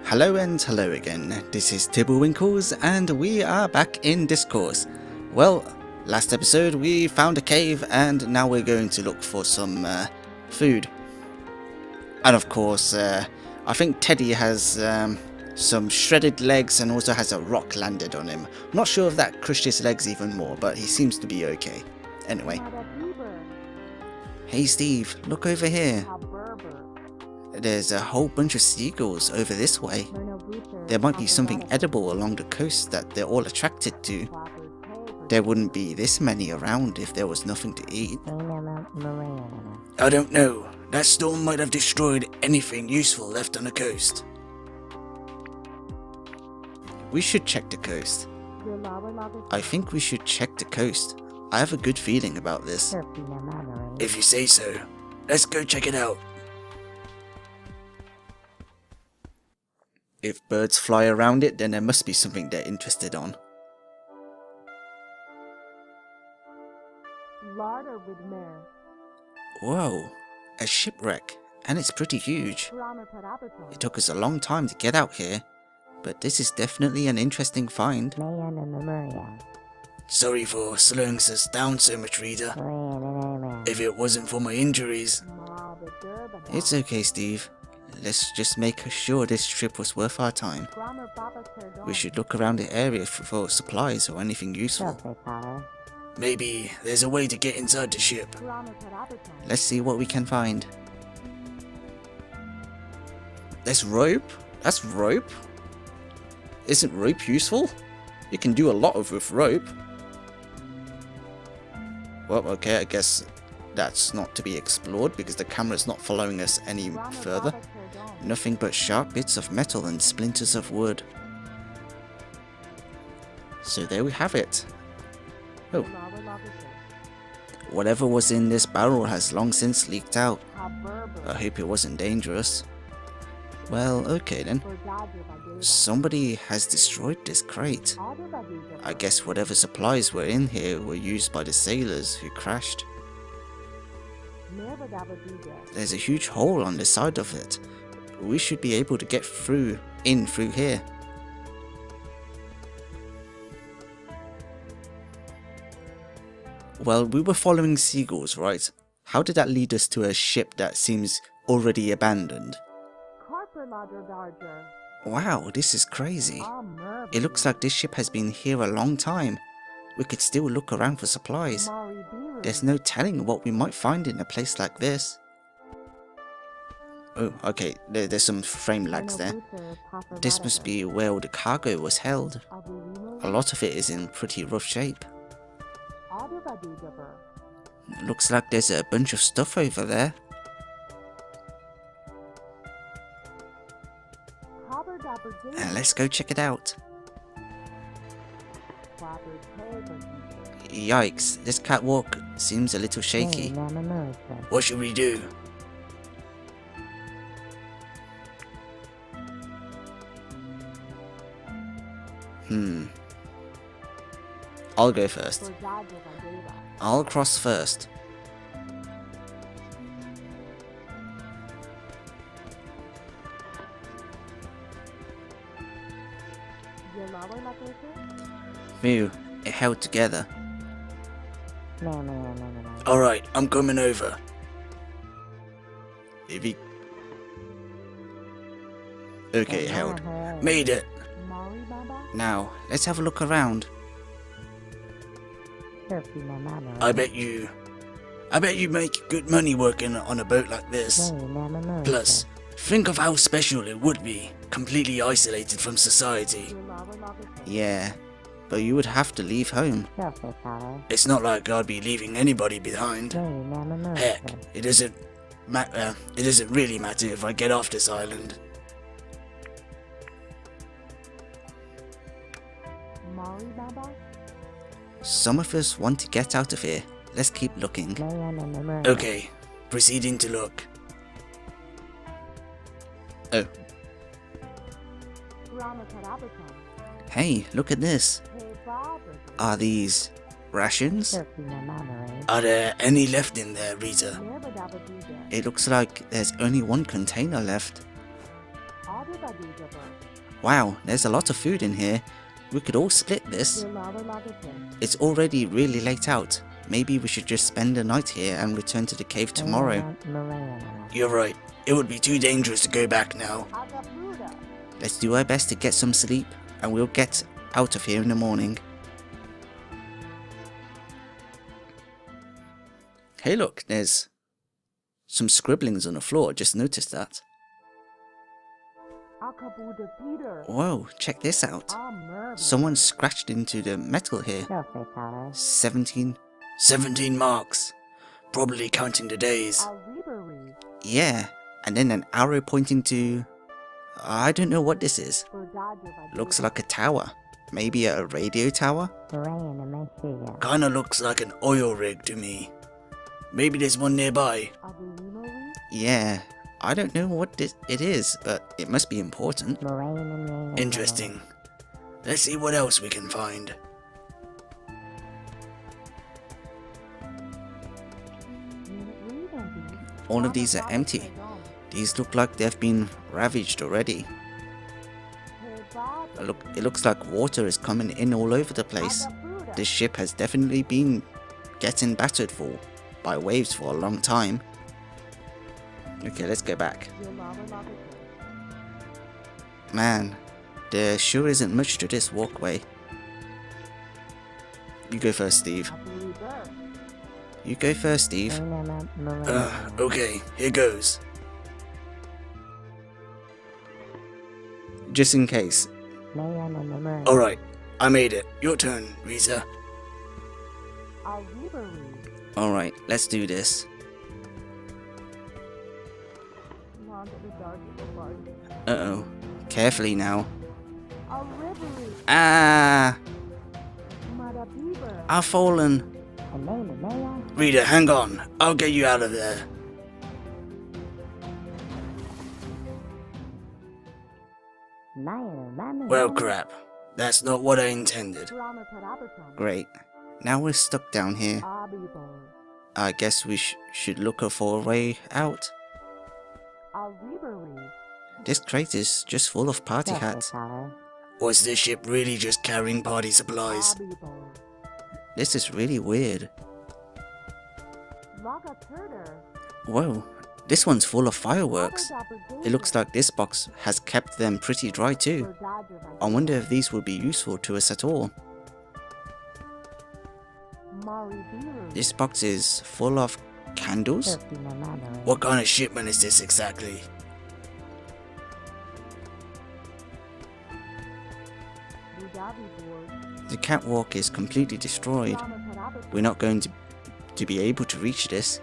Hello and hello again, this is Tibblewinkles and we are back in Dyscourse. Well, last episode we found a cave and now we're going to look for some food. And of course, I think Teddy has some shredded legs and also has a rock landed on him. I'm not sure if that crushed his legs even more, but he seems to be okay. Anyway. Hey Steve, look over here. There's a whole bunch of seagulls over this way. There might be something edible along the coast that they're all attracted to. There wouldn't be this many around if there was nothing to eat. I don't know. That storm might have destroyed anything useful left on the coast. We should check the coast. I think we should check the coast. I have a good feeling about this. If you say so. Let's go check it out. If birds fly around it, then there must be something they're interested on. Whoa, a shipwreck, and it's pretty huge. It took us a long time to get out here, but this is definitely an interesting find. Sorry for slowing us down so much, Rita. If it wasn't for my injuries. It's okay, Steve. Let's just make sure this trip was worth our time. We should look around the area for supplies or anything useful. Maybe there's a way to get inside the ship. Let's see what we can find. That's rope? That's rope? Isn't rope useful? You can do a lot with rope. Well, okay, I guess that's not to be explored because the camera's not following us any further. Nothing but sharp bits of metal and splinters of wood. So there we have it. Oh. Whatever was in this barrel has long since leaked out. I hope it wasn't dangerous. Well, okay then. Somebody has destroyed this crate. I guess whatever supplies were in here were used by the sailors who crashed. There's a huge hole on the side of it. We should be able to get through here. Well, we were following seagulls, right? How did that lead us to a ship that seems already abandoned? Wow, this is crazy. It looks like this ship has been here a long time. We could still look around for supplies. There's no telling what we might find in a place like this. Oh, okay, there's some frame lags there. This must be where all the cargo was held. A lot of it is in pretty rough shape. Looks like there's a bunch of stuff over there. Let's go check it out. Yikes, this catwalk seems a little shaky. What should we do? I'll go first. I'll cross first. Phew, it held together. Alright, I'm coming over. Okay, it held. Made it. Now, let's have a look around. I bet you make good money working on a boat like this. Plus, think of how special it would be, completely isolated from society. Yeah, but you would have to leave home. It's not like I'd be leaving anybody behind. Heck, it doesn't really matter if I get off this island. Some of us want to get out of here. Let's keep looking. Okay, proceeding to look. Oh. Hey, look at this. Are these rations? Are there any left in there, Rita? It looks like there's only one container left. Wow, there's a lot of food in here. We could all split this. It's already really late out. Maybe we should just spend the night here and return to the cave tomorrow. You're right. It would be too dangerous to go back now. Let's do our best to get some sleep, and we'll get out of here in the morning. Hey look, there's some scribblings on the floor. Just noticed that. Whoa, check this out. Someone scratched into the metal here. 17 marks. Probably counting the days. Yeah, and then an arrow pointing to... I don't know what this is. Looks like a tower. Maybe a radio tower? Kinda looks like an oil rig to me. Maybe there's one nearby. Yeah, I don't know what it is, but it must be important. Interesting. Let's see what else we can find. All of these are empty. These look like they've been ravaged already. Look, it looks like water is coming in all over the place. This ship has definitely been getting battered by waves for a long time. Okay, let's go back. Man, there sure isn't much to this walkway. You go first, Steve. You go first, Steve. Okay, here goes. Just in case. Alright, I made it. Your turn, Risa. Alright, let's do this. Uh-oh. Carefully now. Ah! I've fallen. Rita, hang on. I'll get you out of there. Well, crap. That's not what I intended. Great. Now we're stuck down here. I guess we should look for a way out. This crate is just full of party hats. Was this ship really just carrying party supplies? This is really weird. Whoa, this one's full of fireworks. It looks like this box has kept them pretty dry too. I wonder if these will be useful to us at all. This box is full of candles? What kind of shipment is this exactly? The catwalk is completely destroyed. We're not going to be able to reach this.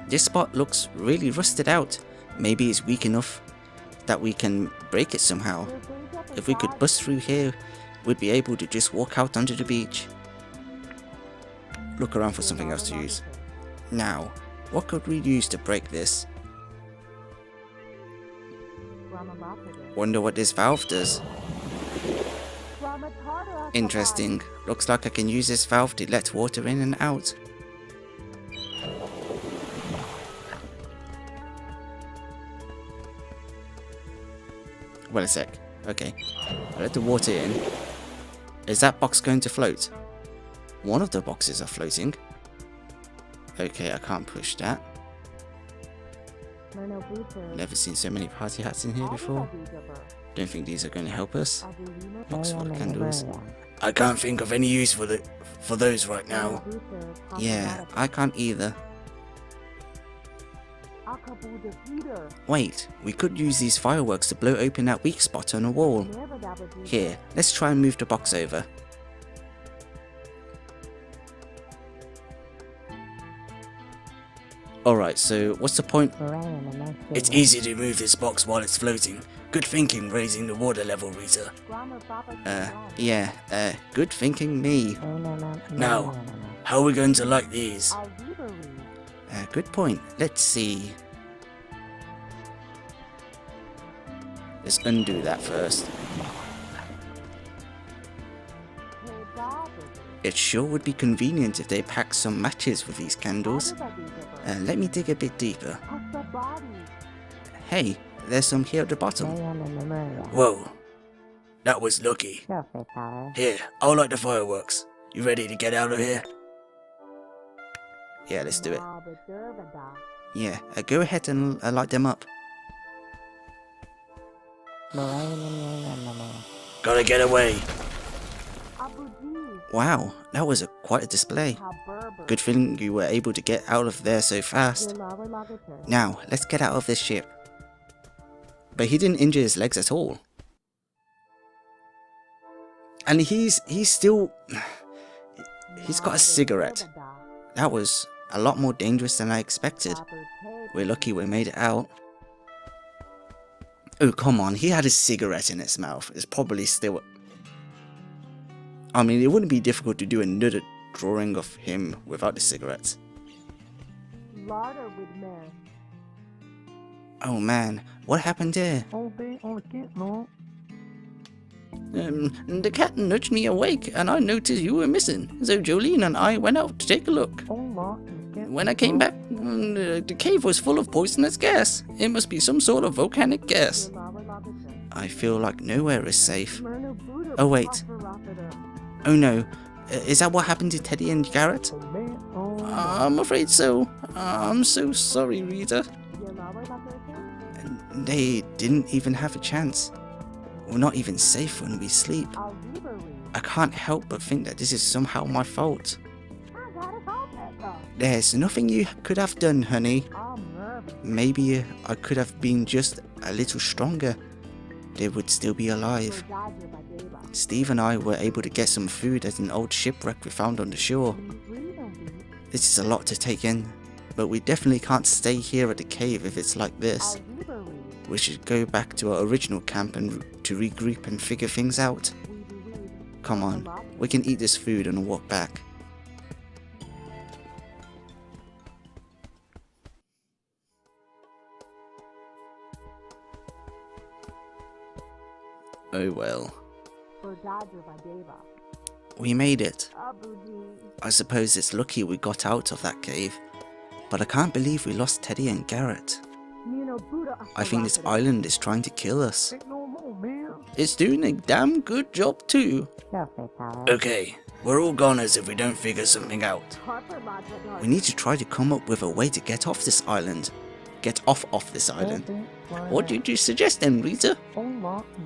This spot looks really rusted out. Maybe it's weak enough that we can break it somehow. If we could bust through here, we'd be able to just walk out onto the beach. Look around for something else to use. Now, what could we use to break this? Wonder what this valve does. Interesting. Looks like I can use this valve to let water in and out. Well, a sec. Okay. I let the water in. Is that box going to float? One of the boxes are floating. Okay, I can't push that. Never seen so many party hats in here before. Don't think these are going to help us. Box full of candles. I can't think of any use for those right now. Yeah, I can't either. Wait, we could use these fireworks to blow open that weak spot on a wall. Here, let's try and move the box over. Alright, so what's the point? It's easy to move this box while it's floating. Good thinking raising the water level, Rita. Yeah, good thinking me. Now, how are we going to light these? Good point. Let's see. Let's undo that first. It sure would be convenient if they packed some matches with these candles. Let me dig a bit deeper. Hey, there's some here at the bottom. Whoa. That was lucky. Here, I'll light the fireworks. You ready to get out of here? Yeah, let's do it. Yeah, go ahead and light them up. Gotta get away. Wow, that was quite a display. Good thing you were able to get out of there so fast. Now, let's get out of this ship. But he didn't injure his legs at all. And he's still... He's got a cigarette. That was a lot more dangerous than I expected. We're lucky we made it out. Oh, come on, he had a cigarette in his mouth. It's probably still... I mean, it wouldn't be difficult to do another drawing of him without the cigarettes. Oh man, what happened there? The cat nudged me awake and I noticed you were missing, so Jolene and I went out to take a look. When I came back, the cave was full of poisonous gas. It must be some sort of volcanic gas. I feel like nowhere is safe. Oh wait. Oh no, is that what happened to Teddy and Garrett? I'm afraid so. I'm so sorry, Rita. They didn't even have a chance. We're not even safe when we sleep. I can't help but think that this is somehow my fault. There's nothing you could have done, honey. Maybe I could have been just a little stronger. They would still be alive. Steve and I were able to get some food at an old shipwreck we found on the shore. This is a lot to take in, but we definitely can't stay here at the cave if it's like this. We should go back to our original camp and to regroup and figure things out. Come on, we can eat this food and walk back. Oh well. We made it. I suppose it's lucky we got out of that cave, but I can't believe we lost Teddy and Garrett. I think this island is trying to kill us. It's doing a damn good job too. Okay, we're all goners if we don't figure something out. We need to try to come up with a way to get off this island. Get off this island. What did you suggest then, Rita?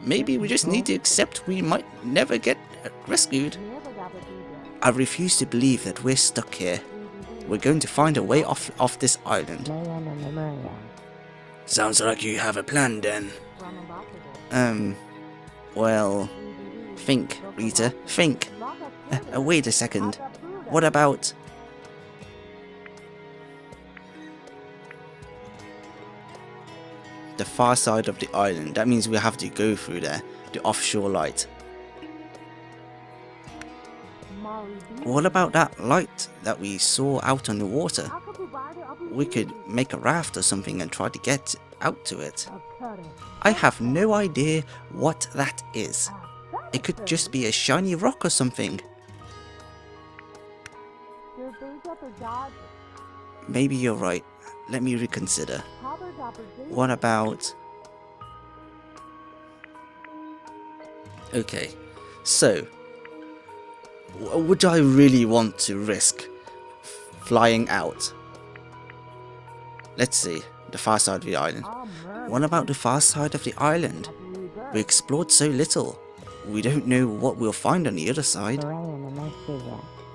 Maybe we just need to accept we might never get rescued. I refuse to believe that we're stuck here. We're going to find a way off this island. Sounds like you have a plan then. Well, think, Rita, think. Wait a second. What about... the far side of the island? That means we have to go through there, the offshore light. What about that light that we saw out on the water? We could make a raft or something and try to get out to it. I have no idea what that is. It could just be a shiny rock or something. Maybe you're right. Let me reconsider. What about... Okay, so... would I really want to risk flying out? Let's see, the far side of the island. What about the far side of the island? We explored so little. We don't know what we'll find on the other side.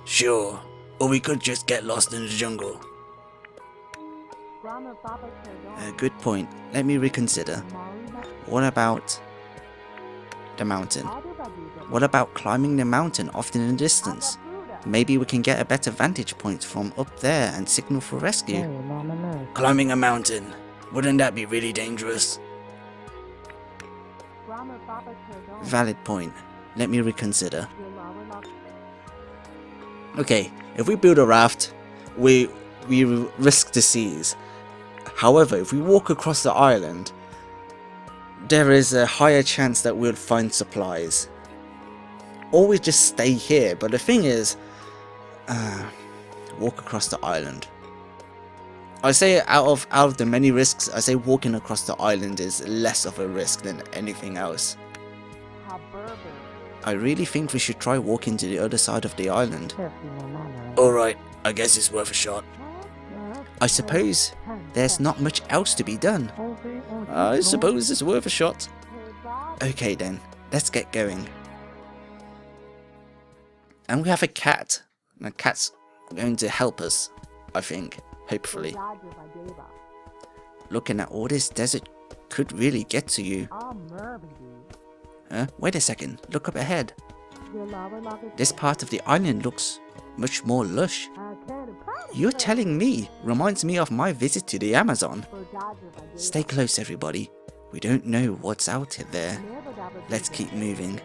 Sure, or we could just get lost in the jungle. Good point. Let me reconsider. What about the mountain? What about climbing the mountain off in the distance? Maybe we can get a better vantage point from up there and signal for rescue. Climbing a mountain, wouldn't that be really dangerous? Valid point. Let me reconsider. Okay, if we build a raft, we risk the seas. However, if we walk across the island, there is a higher chance that we'll find supplies. Or we just stay here, but the thing is, walk across the island. I say out of the many risks, I say walking across the island is less of a risk than anything else. I really think we should try walking to the other side of the island. Alright, I guess it's worth a shot. I suppose there's not much else to be done. I suppose it's worth a shot. Okay then, let's get going. And we have a cat. And the cat's going to help us, I think, hopefully. Looking at all this desert could really get to you. Wait a second, look up ahead. This part of the island looks much more lush. You're telling me reminds me of my visit to the Amazon. Stay close everybody, we don't know what's out there. Let's keep moving.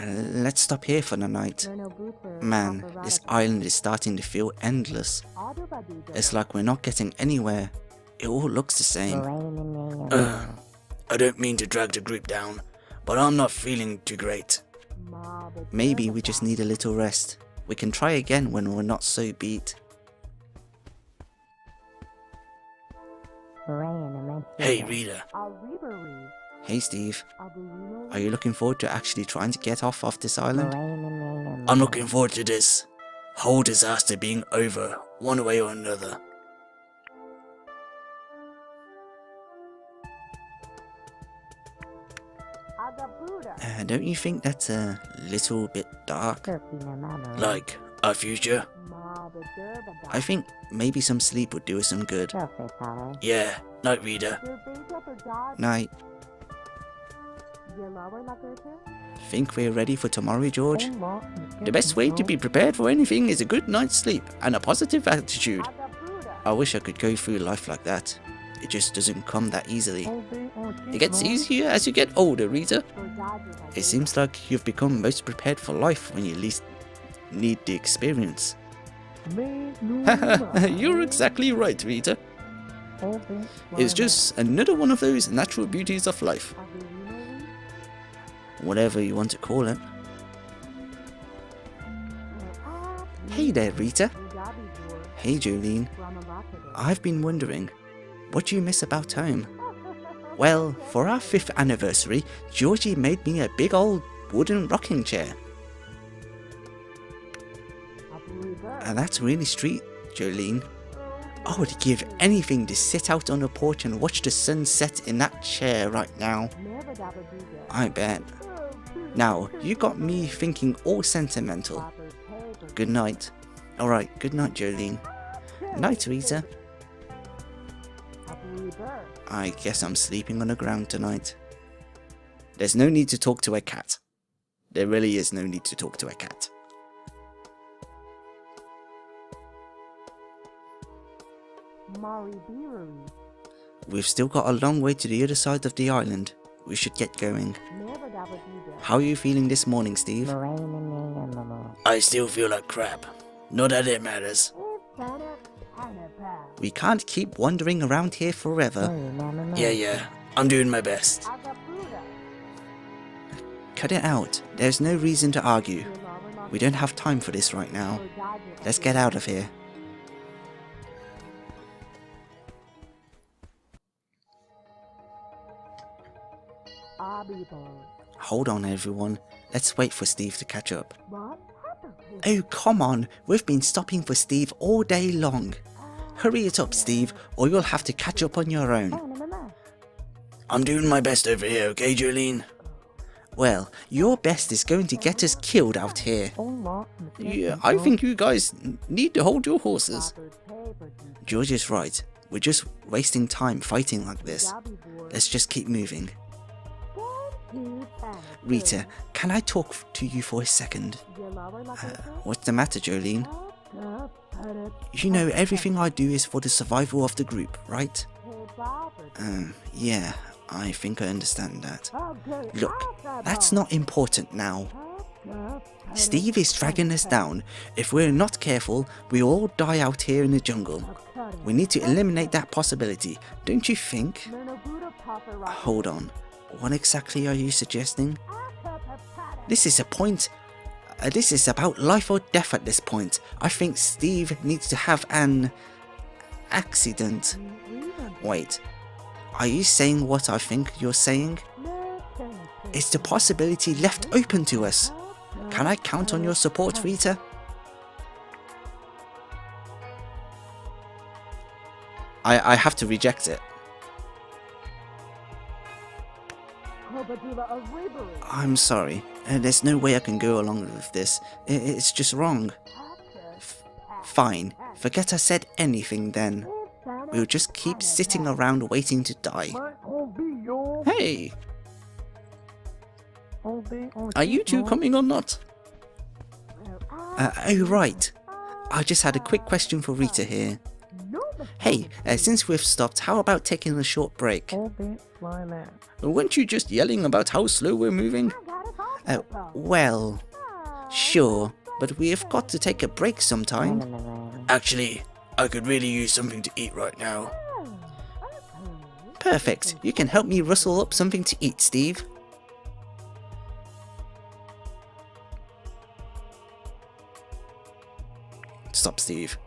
Let's stop here for the night. Man, this island is starting to feel endless. It's like we're not getting anywhere. It all looks the same. I don't mean to drag the group down, but I'm not feeling too great. Maybe we just need a little rest. We can try again when we're not so beat. Hey Rita. Hey Steve, are you looking forward to actually trying to get off this island? I'm looking forward to this whole disaster being over, one way or another. Don't you think that's a little bit dark? Like our future? I think maybe some sleep would do us some good. Yeah, night Rita. Night. Think we're ready for tomorrow, George? The best way to be prepared for anything is a good night's sleep and a positive attitude. I wish I could go through life like that. It just doesn't come that easily. It gets easier as you get older, Rita. It seems like you've become most prepared for life when you least need the experience. You're exactly right, Rita. It's just another one of those natural beauties of life. Whatever you want to call it. Hey there, Rita. Hey, Jolene. I've been wondering, what do you miss about home? Well, for our 5th anniversary, Georgie made me a big old wooden rocking chair. And that's really sweet, Jolene. I would give anything to sit out on the porch and watch the sun set in that chair right now. I bet. Now, you got me thinking all sentimental. Good night. Alright, good night, Jolene. Night, Rita. I guess I'm sleeping on the ground tonight. There's no need to talk to a cat. There really is no need to talk to a cat. We've still got a long way to the other side of the island. We should get going. How are you feeling this morning, Steve? I still feel like crap. Not that it matters. We can't keep wandering around here forever. Yeah, I'm doing my best. Cut it out. There's no reason to argue. We don't have time for this right now. Let's get out of here. Hold on, everyone. Let's wait for Steve to catch up. Oh, come on. We've been stopping for Steve all day long. Hurry it up, Steve, or you'll have to catch up on your own. I'm doing my best over here, okay, Jolene? Well, your best is going to get us killed out here. Yeah, I think you guys need to hold your horses. George is right. We're just wasting time fighting like this. Let's just keep moving. Rita, can I talk to you for a second? What's the matter, Jolene? You know, everything I do is for the survival of the group, right? Yeah, I think I understand that. Look, that's not important now. Steve is dragging us down. If we're not careful, we'll all die out here in the jungle. We need to eliminate that possibility, don't you think? Hold on. What exactly are you suggesting? This is a point. This is about life or death at this point. I think Steve needs to have an accident. Wait, are you saying what I think you're saying? Is the possibility left open to us? Can I count on your support, Rita? I have to reject it. I'm sorry. There's no way I can go along with this. It's just wrong. Fine. Forget I said anything then. We'll just keep sitting around waiting to die. Hey! Are you two coming or not? Oh right. I just had a quick question for Rita here. Hey, since we've stopped, how about taking a short break? Weren't you just yelling about how slow we're moving? Well, sure, but we have got to take a break sometime. Actually, I could really use something to eat right now. Perfect. You can help me rustle up something to eat, Steve. Stop, Steve.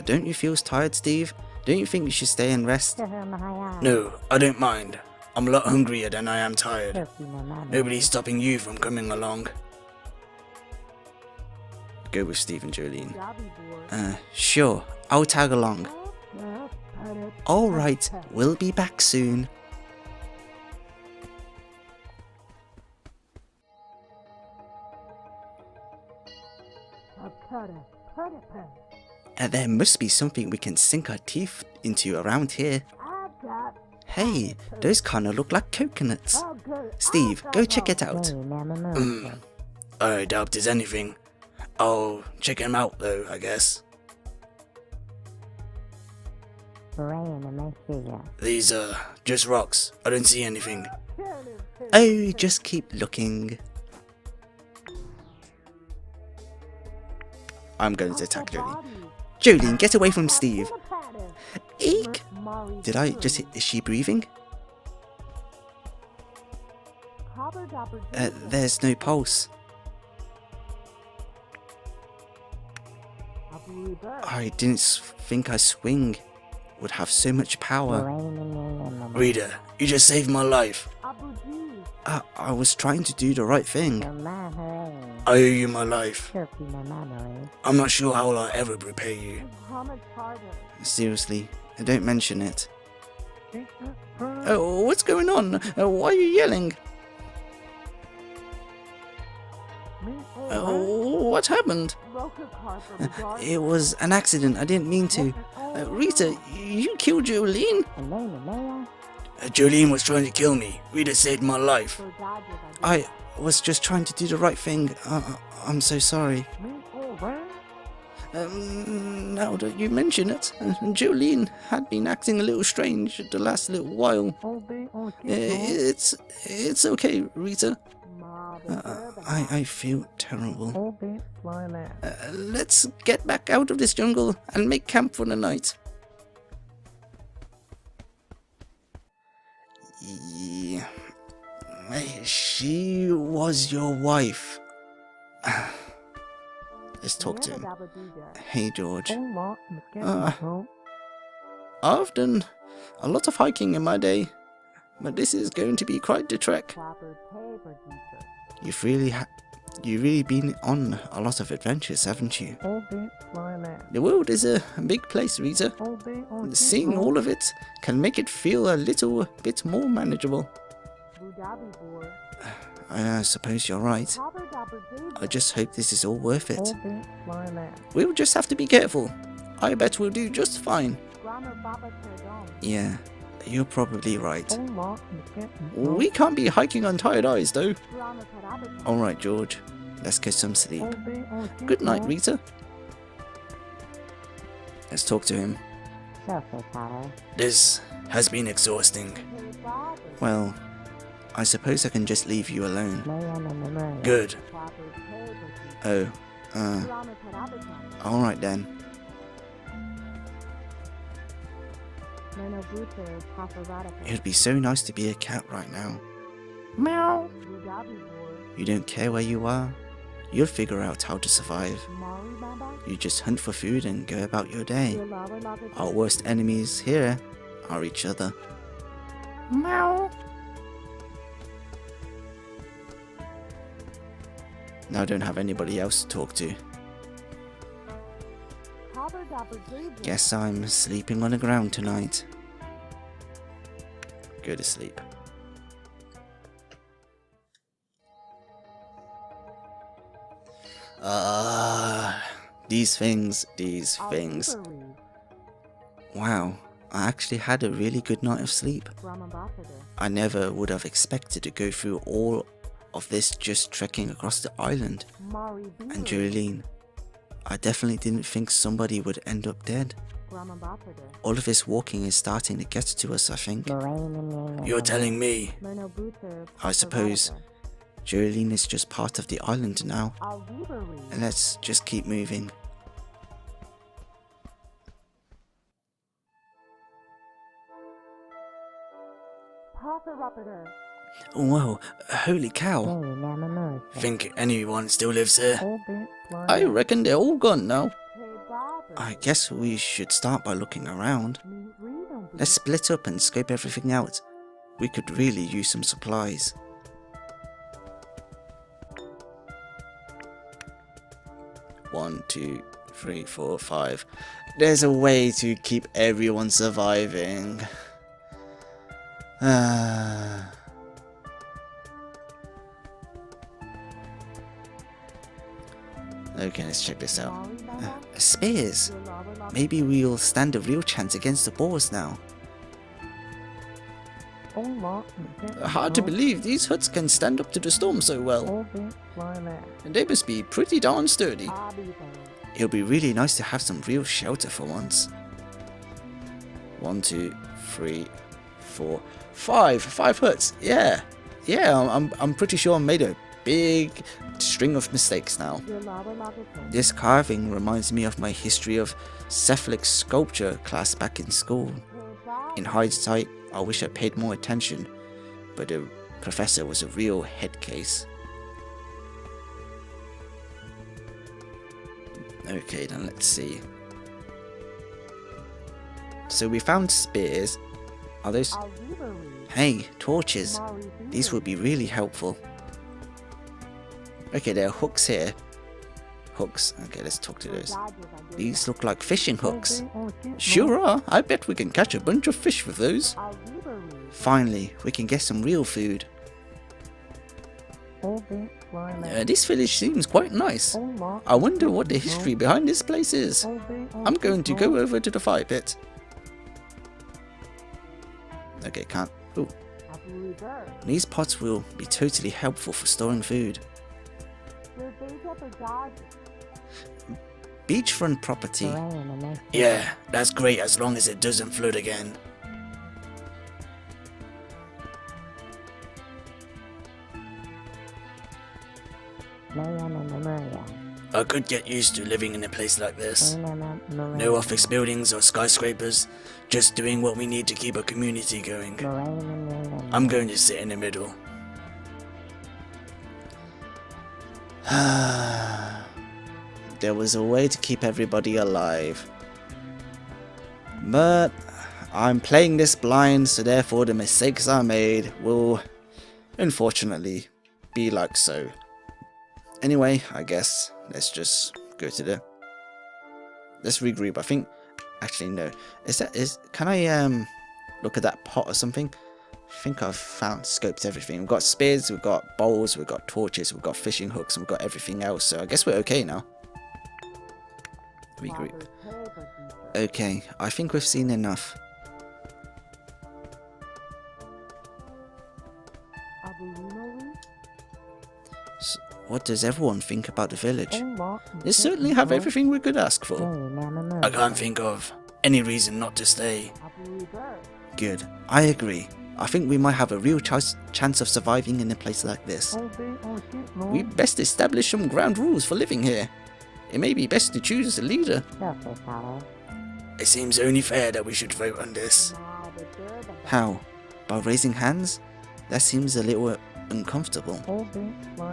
Don't you feel tired, Steve? Don't you think you should stay and rest? No, I don't mind. I'm a lot hungrier than I am tired. Nobody's stopping you from coming along. Go with Steve and Jolene. Sure, I'll tag along. Alright, we'll be back soon. There must be something we can sink our teeth into around here. Hey, those kinda look like coconuts. Steve, go check it out. I doubt there's anything. I'll check him out though, I guess. These are just rocks. I don't see anything. Oh, just keep looking. I'm going to attack Jolene. Jolene, get away from Steve. Eek! Did I just hit? Is she breathing? There's no pulse. I didn't think a swing would have so much power. Rita, you just saved my life. I was trying to do the right thing. I owe you my life. I'm not sure how I'll ever repay you. Seriously, don't mention it. Oh, what's going on? Why are you yelling? What happened? It was an accident. I didn't mean to. Rita, you killed Jolene? Jolene was trying to kill me. Rita saved my life. I was just trying to do the right thing. I'm so sorry. Now that you mention it, Jolene had been acting a little strange the last little while. It's okay, Rita. I feel terrible. Let's get back out of this jungle and make camp for the night. Yeah. She was your wife. Let's talk to him. Hey, George. I've done a lot of hiking in my day, but this is going to be quite the trek. You've really been on a lot of adventures, haven't you? The world is a big place, Rita. Seeing all of it can make it feel a little bit more manageable. I suppose you're right. I just hope this is all worth it. We'll just have to be careful. I bet we'll do just fine. Yeah, you're probably right. We can't be hiking on tired eyes, though. Alright, George. Let's get some sleep. Good night, Rita. Let's talk to him. This has been exhausting. Well, I suppose I can just leave you alone. Good. Oh, alright then. It would be so nice to be a cat right now. Meow. You don't care where you are. You'll figure out how to survive. You just hunt for food and go about your day. Our worst enemies here are each other. Meow. Now I don't have anybody else to talk to. Guess I'm sleeping on the ground tonight. Go to sleep. These things. Wow, I actually had a really good night of sleep. I never would have expected to go through all of this just trekking across the island. And Jolene, I definitely didn't think somebody would end up dead. All of this walking is starting to get to us, I think. You're telling me? I suppose Jolene is just part of the island now. And let's just keep moving. Whoa, holy cow. Think anyone still lives here? I reckon they're all gone now. I guess we should start by looking around. Let's split up and scope everything out. We could really use some supplies. One, 2, 3, 4, 5. There's a way to keep everyone surviving. Okay, let's check this out. Spears! Maybe we'll stand a real chance against the boars now. Hard to believe these huts can stand up to the storm so well. And they must be pretty darn sturdy. It'll be really nice to have some real shelter for once. 1, 2, 3, 4, 5. 5 huts. Yeah, I'm pretty sure I made a big string of mistakes now. This carving reminds me of my history of cephalic sculpture class back in school. In hindsight, I wish I paid more attention, but the professor was a real head case. Okay, then let's see. So we found spears. Are those... Hey, torches. These would be really helpful. Okay, there are hooks here. Hooks. Okay, let's talk to those. These look like fishing hooks. Sure are. I bet we can catch a bunch of fish with those. Finally, we can get some real food. This village seems quite nice. I wonder what the history behind this place is. I'm going to go over to the fire pit. Okay, can't. Ooh. These pots will be totally helpful for storing food. Beachfront property. Yeah, that's great as long as it doesn't flood again. I could get used to living in a place like this. No office buildings or skyscrapers, just doing what we need to keep a community going. I'm going to sit in the middle. There was a way to keep everybody alive. But I'm playing this blind, so therefore the mistakes I made will, unfortunately, be like so. Anyway, I guess let's just go to the... Let's regroup. I think... Actually, no. Can I look at that pot or something? I think I've scoped everything. We've got spears, we've got bowls, we've got torches, we've got fishing hooks, and we've got everything else. So I guess we're okay now. Regroup. Okay, I think we've seen enough. So, what does everyone think about the village? They certainly have everything we could ask for. I can't think of any reason not to stay. Good, I agree. I think we might have a real chance of surviving in a place like this. We best establish some ground rules for living here. It may be best to choose a leader. It seems only fair that we should vote on this. How? By raising hands? That seems a little uncomfortable.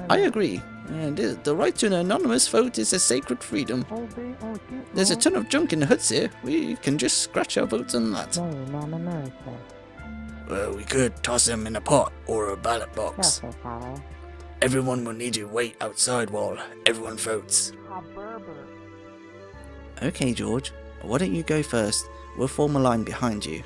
I agree. The right to an anonymous vote is a sacred freedom. There's a ton of junk in the huts here. We can just scratch our votes on that. Well, we could toss them in a pot or a ballot box. Everyone will need to wait outside while everyone votes. Okay, George. Why don't you go first? We'll form a line behind you.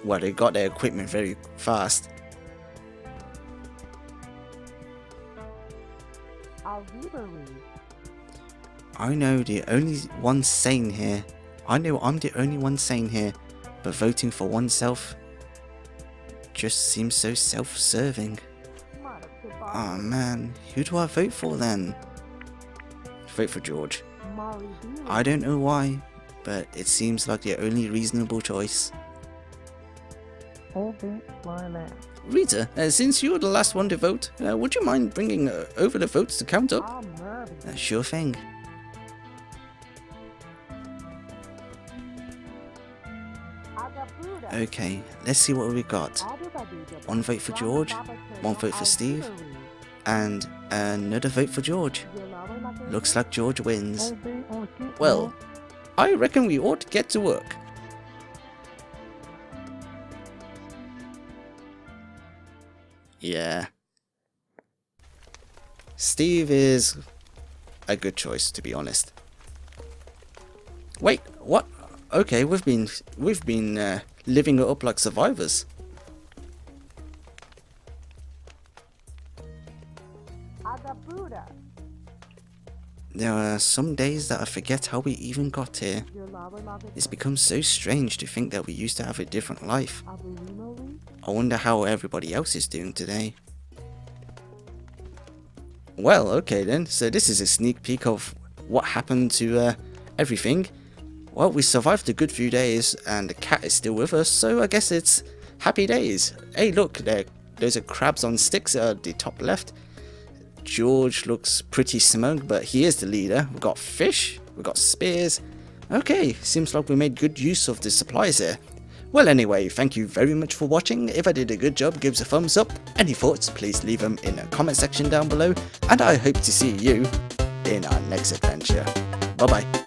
Well, they got their equipment very fast. I know the only one sane here. I know I'm the only one sane here, but voting for oneself just seems so self-serving. Oh man, who do I vote for then? Vote for George. I don't know why, but it seems like the only reasonable choice. Rita, since you're the last one to vote, would you mind bringing over the votes to count up? Sure thing. Okay, let's see what we got. One vote for George, one vote for Steve, and another vote for George. Looks like George wins. Well, I reckon we ought to get to work. Yeah. Steve is a good choice, to be honest. Wait, what? Okay, we've been living it up like survivors. There are some days that I forget how we even got here. It's become so strange to think that we used to have a different life. I wonder how everybody else is doing today. Well, okay then, so this is a sneak peek of what happened to everything. Well, we survived a good few days and the cat is still with us, so I guess it's happy days. Hey look, there's a crabs on sticks at the top left. George looks pretty smug, but he is the leader. We've got fish, we've got spears. Okay, seems like we made good use of the supplies here. Well anyway, thank you very much for watching. If I did a good job, give us a thumbs up. Any thoughts, please leave them in the comment section down below. And I hope to see you in our next adventure. Bye bye.